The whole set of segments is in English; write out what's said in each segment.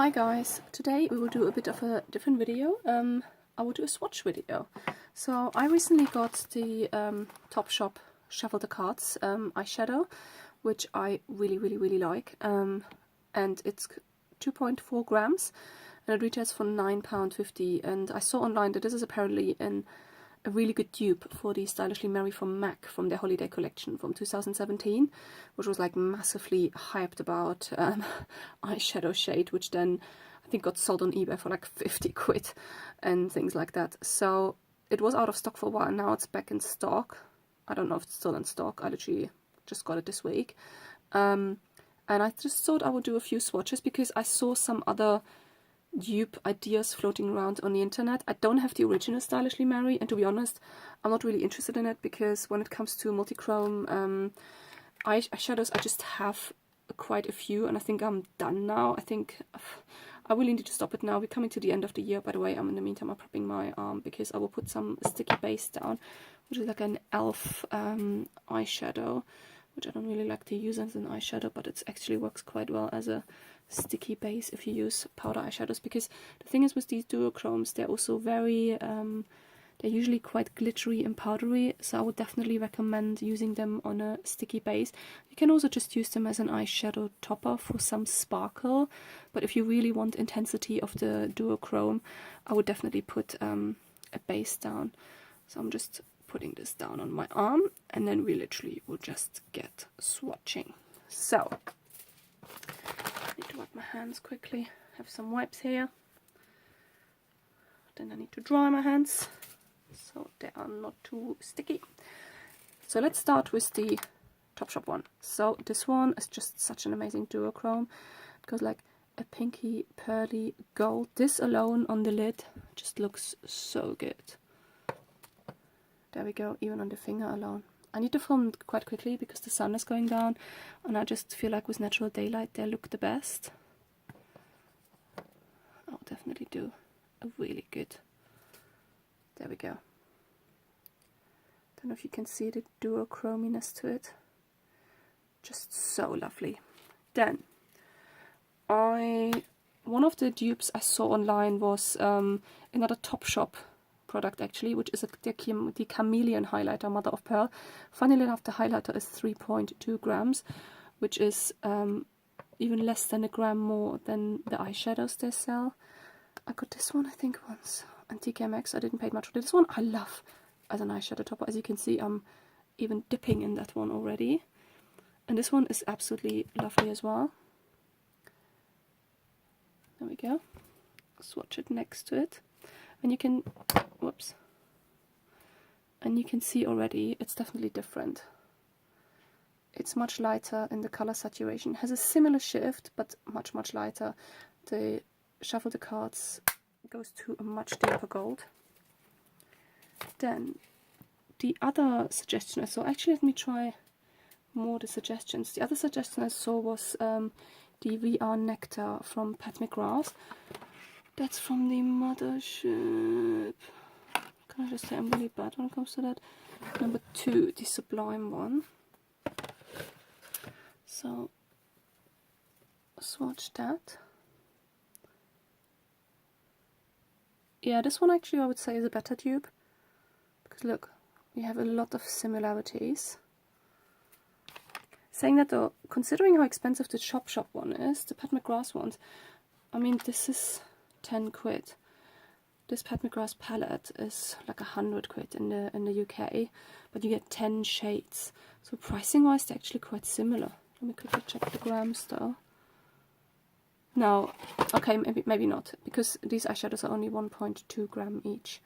Hi guys, today we will do a bit of a different video. I will do a swatch video. So I recently got the Topshop Shuffle the Cards eyeshadow, which I really like, and it's 2.4 grams and it retails for £9.50, and I saw online that this is apparently a really good dupe for the Stylishly Merry from MAC from their holiday collection from 2017, which was like massively hyped about eyeshadow shade, which then I think got sold on eBay for like 50 quid and things like that. So it was out of stock for a while, and now it's back in stock. I don't know if it's still in stock. I literally just got it this week. And I just thought I would do a few swatches because I saw some other dupe ideas floating around on the internet. I don't have the original Stylishly Merry, and to be honest, I'm not really interested in it because when it comes to multichrome eyeshadows, I just have quite a few, and I think I'm done now. I think I really need to stop it now. We're coming to the end of the year, by the way. In the meantime, I'm prepping my arm because I will put some sticky base down, which is like an elf eyeshadow, which I don't really like to use as an eyeshadow, but it actually works quite well as a sticky base if you use powder eyeshadows, because the thing is with these duochromes, they're also very they're usually quite glittery and powdery, so I would definitely recommend using them on a sticky base. You can also just use them as an eyeshadow topper for some sparkle, but if you really want intensity of the duochrome, I would definitely put a base down. So I'm just putting this down on my arm, and then we literally will just get swatching. So I need to wipe my hands quickly. I have some wipes here. Then I need to dry my hands so they are not too sticky. So let's start with the Topshop one. So this one is just such an amazing duochrome. It goes like a pinky pearly gold. This alone on the lid just looks so good. There we go, even on the finger alone. I need to film it quite quickly because the sun is going down, and I just feel like with natural daylight they look the best. I'll definitely do a really good. There we go. Don't know if you can see the duochrominess to it. Just so lovely. Then one of the dupes I saw online was another Topshop product actually, which is the Chameleon highlighter, mother of pearl. Funnily enough, the highlighter is 3.2 grams, which is even less than a gram more than the eyeshadows they sell. I got this one I think once on TKMX. I didn't pay much for this one. I love as an eyeshadow topper. As you can see, I'm even dipping in that one already, and this one is absolutely lovely as well. There we go. Swatch it next to it. And you can, whoops, and you can see already it's definitely different. It's much lighter in the color saturation. It has a similar shift, but much lighter. The Shuffle the Cards goes to a much deeper gold. Then the other suggestion I saw, actually let me try more the suggestions. The other suggestion I saw was the VR Nectar from Pat McGrath. That's from the Mothership. Can I just say I'm really bad when it comes to that? Number 2, the Sublime one. So swatch that. Yeah, this one actually I would say is a better dupe, because look, we have a lot of similarities. Saying that though, considering how expensive the Topshop one is, the Pat McGrath ones, I mean this is 10 quid. This Pat McGrath palette is like 100 quid in the UK, but you get 10 shades. So pricing wise they're actually quite similar. Let me quickly check the grams though. No, okay, maybe not, because these eyeshadows are only 1.2 gram each.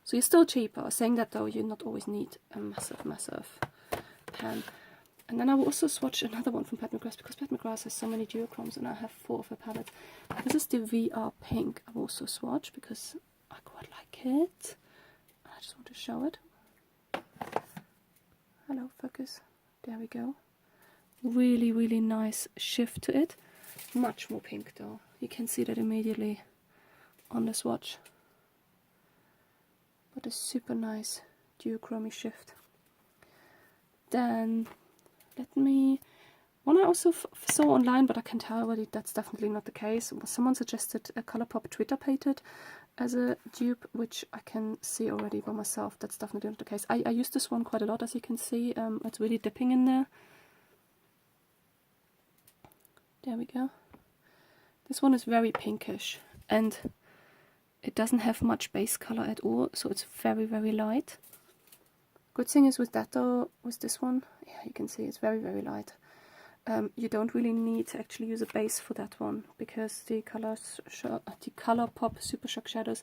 So you're still cheaper. Saying that though, you not always need a massive pan. And then I will also swatch another one from Pat McGrath, because Pat McGrath has so many duochromes and I have 4 of her palettes. This is the VR Pink I will also swatch because I quite like it. I just want to show it. Hello, focus. There we go. Really nice shift to it. Much more pink though. You can see that immediately on the swatch. But a super nice duochromy shift. Then let me One I also saw online, but I can tell already that's definitely not the case. Someone suggested a Colourpop Twitter Painted as a dupe, which I can see already by myself. That's definitely not the case. I use this one quite a lot, as you can see. It's really dipping in there. There we go. This one is very pinkish, and it doesn't have much base color at all, so it's very, very light. Good thing is with that though, with this one, yeah, you can see it's very, very light. You don't really need to actually use a base for that one, because the Colourpop Super Shock shadows,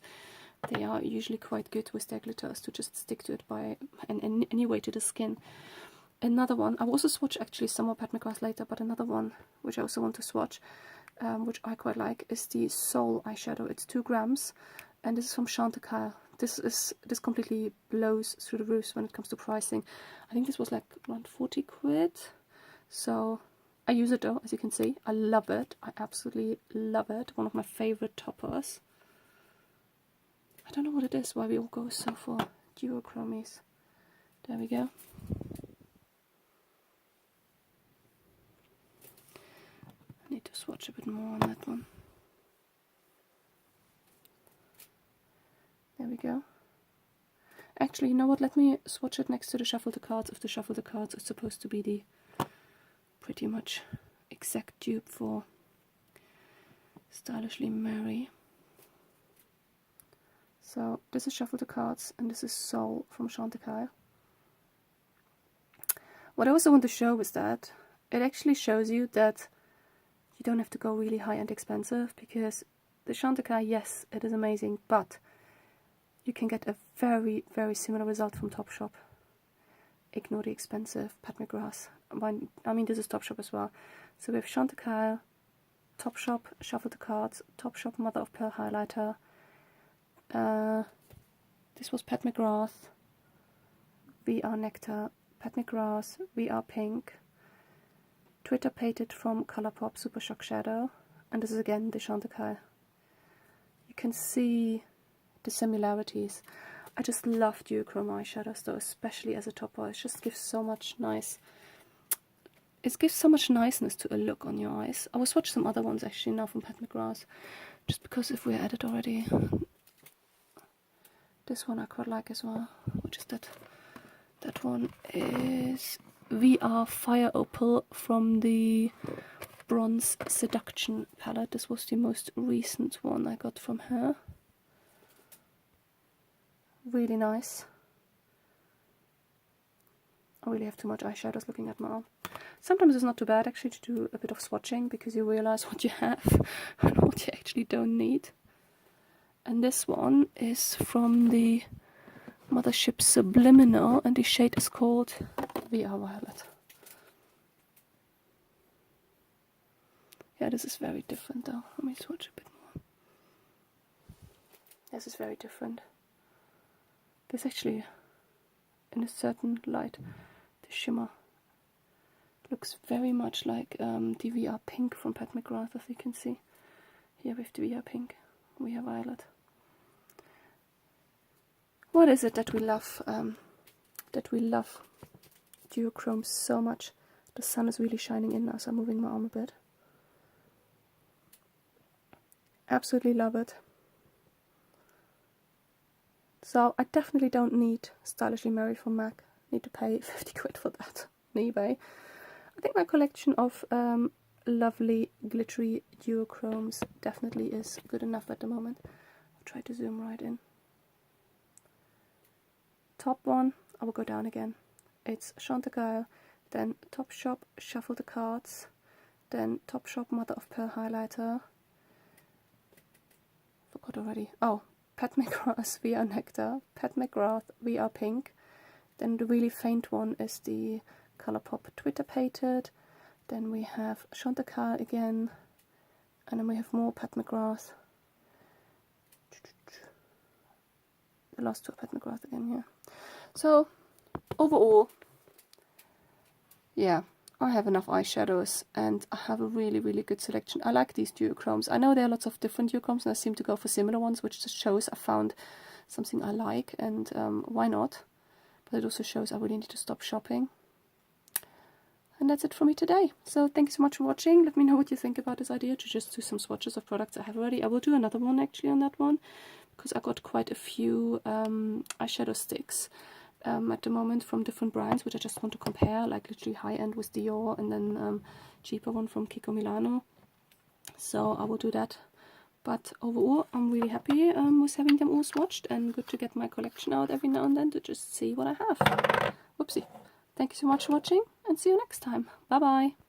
they are usually quite good with their glitters to just stick to it by anyway to the skin. Another one, I will also swatch actually some more Pat McGrath later, but another one which I also want to swatch, which I quite like, is the Soul eyeshadow. It's 2 grams, and this is from Chantecaille. This completely blows through the roofs when it comes to pricing. I think this was like around 40 quid. So I use it though, as you can see. I love it. I absolutely love it. One of my favorite toppers. I don't know what it is, why we all go so for duochromies. There we go. I need to swatch a bit more on that one. There we go. Actually, you know what? Let me swatch it next to the Shuffle the Cards, if the Shuffle the Cards is supposed to be the pretty much exact dupe for Stylishly Mary. So this is Shuffle the Cards, and this is Soul from Chantecaille. What I also want to show is that it actually shows you that you don't have to go really high and expensive, because the Chantecaille, yes, it is amazing, but you can get a very, very similar result from Topshop. Ignore the expensive Pat McGrath. I mean, this is Topshop as well. So we have Chantecaille, Topshop, Shuffle the Cards, Topshop Mother of Pearl highlighter. This was Pat McGrath, VR Nectar, Pat McGrath, VR Pink, Twitter Painted from Colourpop Super Shock Shadow, and this is again the Chantecaille. You can see the similarities. I just love duochrome eyeshadows though, especially as a topper. It just gives so much niceness to a look on your eyes. I will swatch some other ones actually now from Pat McGrath, just because if we're at it already. This one I quite like as well, which is that one is VR Fire Opal from the Bronze Seduction palette. This was the most recent one I got from her. Really nice. I really have too much eyeshadows looking at my arm. Sometimes it's not too bad actually to do a bit of swatching, because you realize what you have and what you actually don't need. And this one is from the Mothership Subliminal, and the shade is called VR Violet. Yeah, this is very different though. Let me swatch a bit more. This is very different. There's actually, in a certain light, the shimmer looks very much like the VR Pink from Pat McGrath, as you can see. Here we have the VR Pink, VR Violet. What is it that we love? Duochrome so much. The sun is really shining in now, so I'm moving my arm a bit. Absolutely love it. So I definitely don't need Stylishly Mary from MAC. Need to pay 50 quid for that on eBay. I think my collection of lovely glittery duochromes definitely is good enough at the moment. I'll try to zoom right in. Top one, I will go down again. It's Chantecaille, then Topshop Shuffle the Cards, then Topshop Mother of Pearl highlighter. Forgot already. Oh, Pat McGrath VR Nectar, Pat McGrath VR Pink. Then the really faint one is the Colourpop Twitter Painted. Then we have Chantecaille again, and then we have more Pat McGrath. The last two are Pat McGrath again, yeah. So, overall, yeah, I have enough eyeshadows, and I have a really, really good selection. I like these duochromes. I know there are lots of different duochromes, and I seem to go for similar ones, which just shows I found something I like, and why not? But it also shows I really need to stop shopping. And that's it for me today. So thank you so much for watching. Let me know what you think about this idea to just do some swatches of products I have already. I will do another one actually on that one, because I got quite a few eyeshadow sticks at the moment from different brands, which I just want to compare, like literally high-end with Dior and then cheaper one from Kiko Milano. So I will do that. But overall, I'm really happy with having them all swatched, and good to get my collection out every now and then to just see what I have. Whoopsie. Thank you so much for watching, and see you next time. Bye bye.